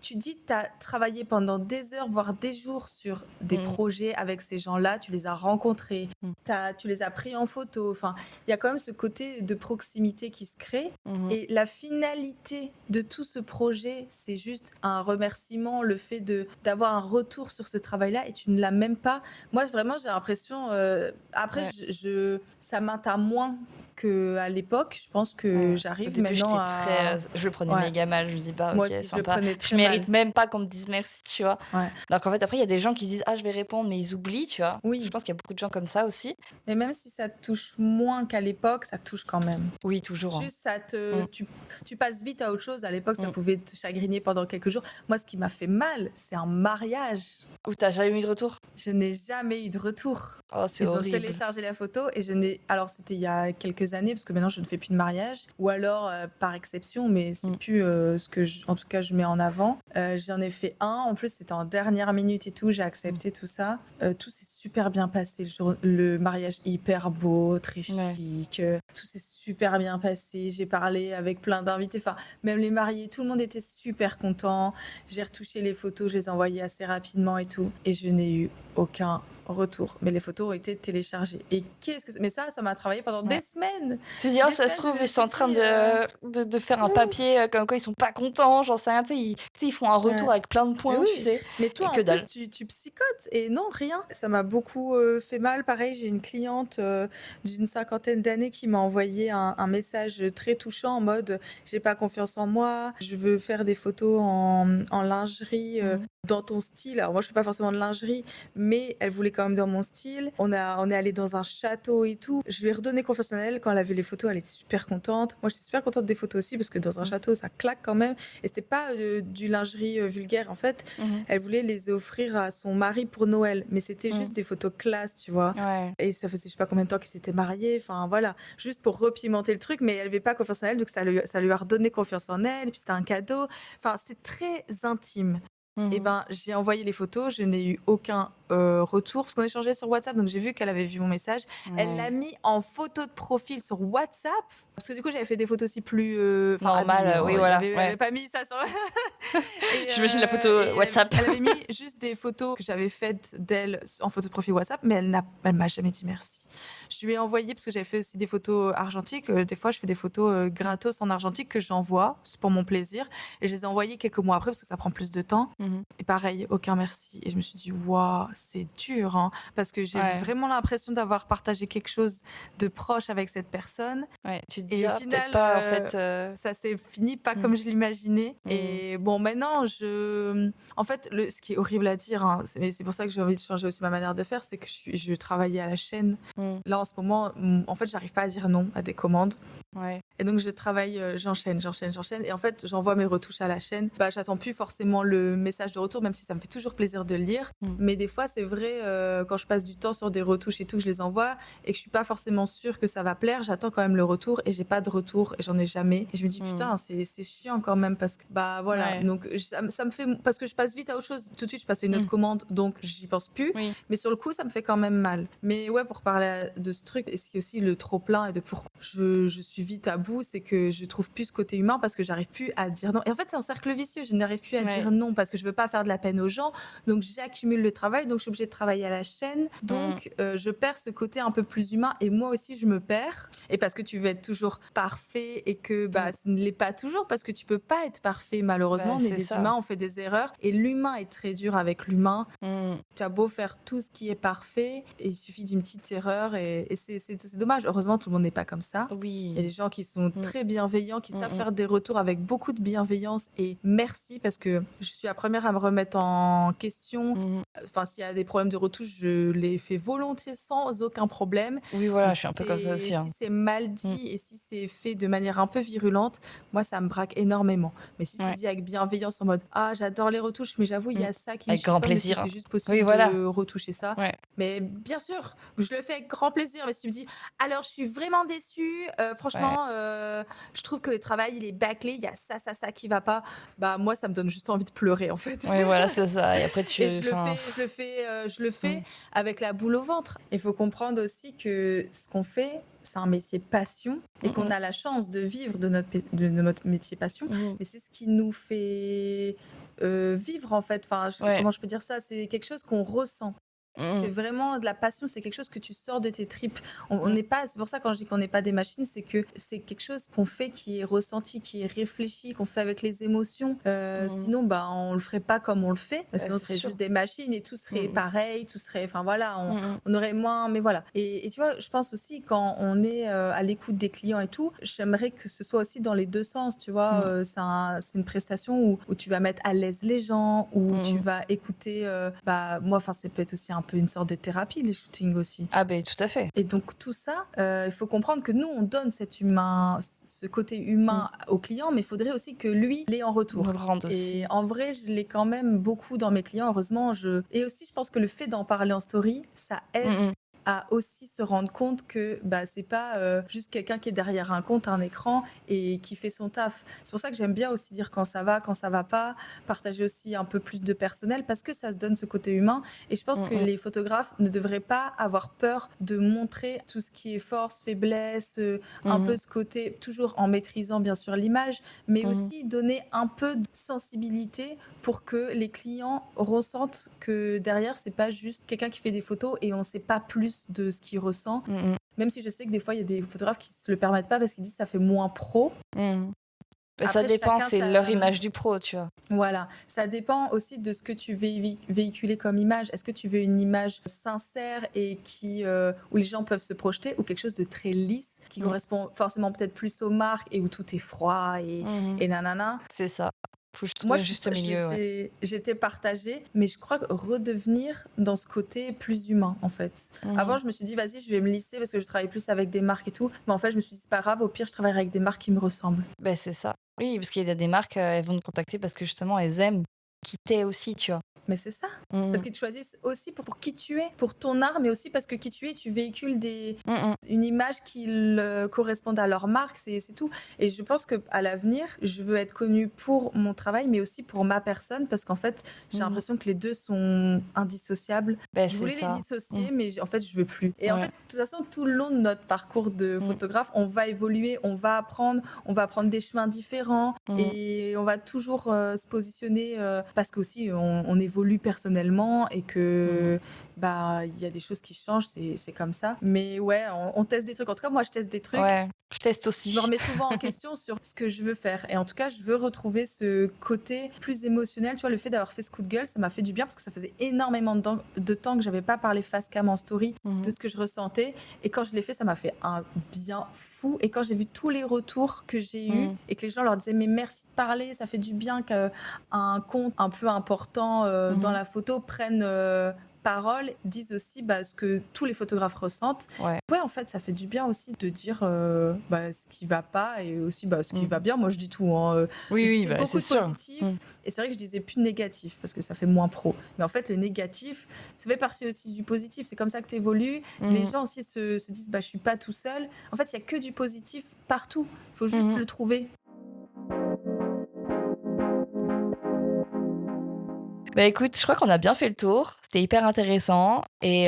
tu dis, tu as travaillé pendant des heures, voire des jours sur des mm, projets avec ces gens-là, tu les as rencontrés, mm, tu les as pris en photo. Enfin, il y a quand même ce côté de proximité qui se crée. mhm. Et la finalité de tout ce projet, c'est juste un remerciement, le fait d'avoir un retour sur ce travail-là, et tu ne l'as même pas. Moi, vraiment, j'ai l'impression. Après, Ouais, ça m'atteint moins qu'à l'époque. Je pense que ouais. Au j'arrive début, maintenant j'étais très, à. je le prenais Ouais, méga mal. Je me dis bah moi ok, aussi, je le sympa. prenais Je très mal. mérite même pas qu'on me dise merci, tu vois. Ouais. Alors qu'en fait, après, il y a des gens qui se disent ah je vais répondre, mais ils oublient, tu vois. Je Oui, pense qu'il y a beaucoup de gens comme ça aussi. mais même si ça te touche moins qu'à l'époque, ça te touche quand même. Oui, toujours, hein. Juste, Mm, tu passes vite à autre chose. À l'époque, ça mm. pouvait te chagriner pendant quelques jours. Moi, ce qui m'a fait mal, c'est un mariage. Ou t'as jamais eu de retour? Je n'ai jamais eu de retour. Oh, c'est Ils ont horrible. téléchargé la photo et je n'ai. Alors, c'était il y a quelques années, parce que maintenant, je ne fais plus de mariage. Ou alors, par exception, mais c'est Mm. plus ce que, en tout cas, je mets en avant. J'en ai fait un. En plus, c'était en dernière minute et tout. J'ai accepté tout ça. Tout s'est super bien passé. Le mariage hyper beau, très Ouais. chic. Tout s'est super bien passé. J'ai parlé avec plein d'invités. Enfin, même les mariés, tout le monde était super content. J'ai retouché les photos, je les ai envoyées assez rapidement et tout. Et je n'ai eu aucun retour. Mais les photos ont été téléchargées. Et qu'est-ce que c'est. Mais ça m'a travaillé pendant Ouais. des semaines. Tu te dis, oh, Des ça se semaines, trouve, je me ils sont suis en train dit. de faire un papier comme quoi ils sont pas contents, j'en sais rien. Tu sais, ils font un retour avec plein de Mais points, tu oui, sais, mais et toi que en plus dalle. tu psychotes et non, rien. Ça m'a beaucoup fait mal. Pareil, j'ai une cliente d'une cinquantaine d'années qui m'a envoyé un message très touchant en mode j'ai pas confiance en moi, je veux faire des photos en lingerie Mhm. dans ton style. Alors moi je fais pas forcément de lingerie, mais elle voulait quand même dans mon style. On est allé dans un château et tout. Je lui ai redonné confiance en elle. Quand elle a vu les photos, elle était super contente. Moi j'étais super contente des photos aussi parce que dans un Mhm. château ça claque quand même. Et c'était pas du lingerie vulgaire. En fait, Mhm. elle voulait les offrir à son mari pour Noël, mais c'était juste Mhm. des photos classe, tu vois. Ouais. Et ça faisait je sais pas combien de temps qu'ils s'étaient mariés. Enfin voilà, juste pour repimenter le truc. Mais elle avait pas confiance en elle, donc ça lui a redonné confiance en elle. Et puis c'était un cadeau. Enfin c'était très intime. Et Mhm. ben, j'ai envoyé les photos, je n'ai eu aucun retour parce qu'on échangeait sur WhatsApp, donc j'ai vu qu'elle avait vu mon message. Elle l'a Ouais. mis en photo de profil sur WhatsApp parce que du coup j'avais fait des photos aussi plus, enfin Normal, habillées. Hein. oui, Elle voilà, avait, elle ouais. avait pas mis ça sur. et J'imagine la photo et WhatsApp. elle avait mis juste des photos que j'avais faites d'elle en photo de profil WhatsApp, mais elle m'a jamais dit merci. Je lui ai envoyé, parce que j'avais fait aussi des photos argentiques. Des fois, je fais des photos gratos en argentique que j'envoie, c'est pour mon plaisir. Et je les ai envoyées quelques mois après parce que ça prend plus de temps. Mmh. Et pareil, aucun merci. Et je me suis dit, waouh, c'est dur, hein, parce que j'ai Ouais, vraiment l'impression d'avoir partagé quelque chose de proche avec cette personne. ouais, tu te dis: Et au «Ah peut-être final, pas en fait, ça s'est fini pas mmh, comme je l'imaginais. mmh, Et bon, maintenant, en fait, ce qui est horrible à dire, hein, mais c'est pour ça que j'ai envie de changer aussi ma manière de faire, c'est que je travaillais à la chaîne. mmh, Là, en ce moment, en fait, j'arrive pas à dire non à des commandes. ouais, Et donc, je travaille, j'enchaîne. Et en fait, j'envoie mes retouches à la chaîne. Bah, j'attends plus forcément le message de retour, même si ça me fait toujours plaisir de le lire. mmh, Mais des fois, c'est vrai, quand je passe du temps sur des retouches et tout, que je les envoie et que je suis pas forcément sûre que ça va plaire, j'attends quand même le retour et j'ai pas de retour et j'en ai jamais. Et je me dis, mmh, putain, c'est chiant quand même parce que, bah voilà. ouais, Donc, ça me fait, parce que je passe vite à autre chose. Tout de suite, je passe à une autre mmh, commande, donc j'y pense plus. oui, Mais sur le coup, ça me fait quand même mal. Mais ouais, pour parler de ce truc, et ce qui est aussi le trop-plein et de pourquoi je suis vite à bout, c'est que je trouve plus ce côté humain parce que j'arrive plus à dire non. Et en fait, c'est un cercle vicieux. Je n'arrive plus à ouais, dire non parce que je veux pas faire de la peine aux gens. Donc, j'accumule le travail. Donc, je suis obligée de travailler à la chaîne. mmh, Donc, je perds ce côté un peu plus humain. Et moi aussi, je me perds. Et parce que tu veux être toujours parfait et que mmh, bah, ce ne l'est pas toujours parce que tu peux pas être parfait. Malheureusement, bah, on est c'est des ça. humains, on fait des erreurs. Et l'humain est très dur avec l'humain. Mmh, Tu as beau faire tout ce qui est parfait, et il suffit d'une petite erreur et c'est dommage. Heureusement, tout le monde n'est pas comme ça. Il y a oui, des gens qui sont mmh, très bienveillants, qui mmh savent mh. faire des retours avec beaucoup de bienveillance et merci parce que je suis la première à me remettre en question. Mmh. Enfin, s'il y a des problèmes de retouche, je les fais volontiers sans aucun problème. Oui, Mais voilà, je suis si un peu comme ça aussi, si hein. c'est mal Mmh, dit et si c'est fait de manière un peu virulente, moi, ça me braque énormément. Mais si c'est ouais, dit avec bienveillance en mode ah, j'adore les retouches, mais j'avoue, il y mmh, a ça qui me avec grand chiffonne, est-ce que plaisir, c'est hein. juste Oui, possible voilà, de retoucher ça? ouais, Mais bien sûr, je le fais avec grand plaisir. Mais si tu me dis alors, je suis vraiment déçue, ouais, franchement, je trouve que le travail, il est bâclé, il y a ça qui va pas. Bah, moi, ça me donne juste envie de pleurer, en fait. ouais, voilà, c'est ça et après Et tu enfin, je le mmh, fais avec la boule au ventre. Il faut comprendre aussi que ce qu'on fait, c'est un métier passion et mmh qu'on mh, a la chance de vivre de notre métier passion. mmh, Mais c'est ce qui nous fait vivre, en fait. Enfin, ouais, comment je peux dire ça? C'est quelque chose qu'on ressent. C'est mmh vraiment de la passion, c'est quelque chose que tu sors de tes tripes. On mmh, n'est pas, c'est pour ça quand je dis qu'on n'est pas des machines, c'est que c'est quelque chose qu'on fait qui est ressenti, qui est réfléchi, qu'on fait avec les émotions. mmh, Sinon, bah, on le ferait pas comme on le fait. bah, Sinon, on c'est serait sûr. juste des machines et tout serait Mmh pareil, tout serait, enfin voilà, mh, mmh on aurait moins, mais voilà. Et tu vois, je pense aussi quand on est à l'écoute des clients et tout, j'aimerais que ce soit aussi dans les deux sens, tu vois. mmh, C'est une prestation où tu vas mettre à l'aise les gens, où tu mmh. vas écouter, bah, moi, enfin, ça peut être aussi un peu une sorte de thérapie, les shootings aussi. Ah beh, tout à fait. Et donc tout ça, il faut comprendre que nous, on donne ce côté Mmh. humain au client, mais il faudrait aussi que lui l'ait en Nous retour. le rendre Et aussi. en vrai, je l'ai quand même beaucoup dans mes clients, heureusement. Et aussi, je pense que le fait d'en parler en story, ça aide Mmh mh. à aussi se rendre compte que bah, c'est pas juste quelqu'un qui est derrière un compte, un écran et qui fait son taf. C'est pour ça que j'aime bien aussi dire quand ça va pas, partager aussi un peu plus de personnel parce que ça se donne ce côté humain. Et je pense Mmh que mh. les photographes ne devraient pas avoir peur de montrer tout ce qui est force, faiblesse, un Mmh peu mh. ce côté, toujours en maîtrisant bien sûr l'image, mais Mmh. aussi donner un peu de sensibilité pour que les clients ressentent que derrière, c'est pas juste quelqu'un qui fait des photos et on sait pas plus de ce qu'il ressent. Mmh mh. Même si je sais que des fois, il y a des photographes qui se le permettent pas parce qu'ils disent que ça fait moins pro. Mmh. Bah, ça Après, dépend, chacun c'est leur sa, image du pro, tu vois? voilà, ça dépend aussi de ce que tu veux véhiculer comme image. Est-ce que tu veux une image sincère et où les gens peuvent se projeter ou quelque chose de très lisse qui Mmh. correspond forcément peut-être plus aux marques et où tout est froid Mmh. et nanana. C'est ça. Faut juste Moi, trouver un juste milieu, ouais. j'étais partagée, mais je crois que redevenir dans ce côté plus humain, en fait. Avant, Mmh. je me suis dit, vas-y, je vais me lisser parce que je travaille plus avec des marques et tout. Mais en fait, je me suis dit, c'est pas grave, au pire, je travaillerai avec des marques qui me ressemblent. Bah, c'est ça. Oui, parce qu'il y a des marques, elles vont te contacter parce que justement elles aiment qui tu es aussi, tu vois? Mais c'est ça. Parce Mmh. qu'ils te choisissent aussi pour qui tu es, pour ton art, mais aussi parce que qui tu es, tu véhicules Mmh mh. une image qui corresponde à leur marque, c'est tout. Et je pense qu'à l'avenir, je veux être connue pour mon travail, mais aussi pour ma personne, parce qu'en fait, j'ai Mmh. l'impression que les deux sont indissociables. Bah, Je c'est voulais les ça. Mmh. dissocier, mais en fait, je veux plus. Et en fait, Ouais. de toute façon, tout le long de notre parcours de Mmh. photographe, on va évoluer, on va prendre des chemins différents, Mmh. et on va toujours se positionner parce qu'aussi, on évolue personnellement et Mmh. que bah, il y a des choses qui changent, c'est comme ça. Mais ouais, on teste des trucs. En tout cas, moi, je teste des trucs. Ouais, je teste Je me aussi. remets souvent en question sur ce que je veux faire. Et en tout cas, je veux retrouver ce côté plus émotionnel. Tu vois, le fait d'avoir fait ce coup de gueule, ça m'a fait du bien parce que ça faisait énormément de temps que j'avais pas parlé face cam en story de ce que je ressentais. Et quand je l'ai fait, ça m'a fait un bien fou. Et quand j'ai vu tous les retours que j'ai eus et que les gens leur disaient mais merci de parler, ça fait du bien qu'un compte un peu important dans la photo prenne parole, disent aussi ce que tous les photographes ressentent. Ouais. Ouais, en fait, ça fait du bien aussi de dire ce qui va pas et aussi ce qui va bien. Moi, je dis tout. Hein. Oui, Je oui, disais beaucoup c'est de sûr. positif et c'est vrai que je disais plus de négatif parce que ça fait moins pro. Mais en fait, le négatif, ça fait partie aussi du positif. C'est comme ça que tu évolues. Les gens aussi se disent je suis pas tout seul. En fait, il y a que du positif partout. Il faut juste le trouver. Bah écoute, je crois qu'on a bien fait le tour. C'était hyper intéressant et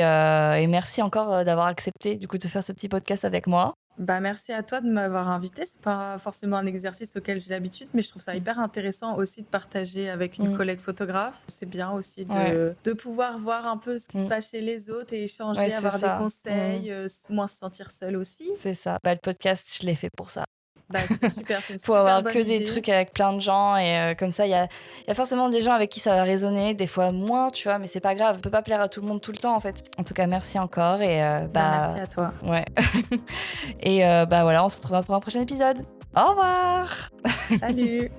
merci encore d'avoir accepté du coup de faire ce petit podcast avec moi. Merci à toi de m'avoir invité. C'est pas forcément un exercice auquel j'ai l'habitude, mais je trouve ça hyper intéressant aussi de partager avec une collègue photographe. C'est bien aussi de pouvoir voir un peu ce qui se passe chez les autres et échanger, Ouais, c'est avoir des ça. conseils, moins se sentir seule aussi. C'est ça. Le podcast, je l'ai fait pour ça. C'est super, c'est une Faut super avoir bonne que idée. des trucs avec plein de gens et comme ça, il y a forcément des gens avec qui ça va résonner, des fois moins, tu vois, mais c'est pas grave. On peut pas plaire à tout le monde tout le temps, en fait. En tout cas, merci encore et Merci à toi. ouais. Et voilà, on se retrouvera pour un prochain épisode. Au revoir. Salut.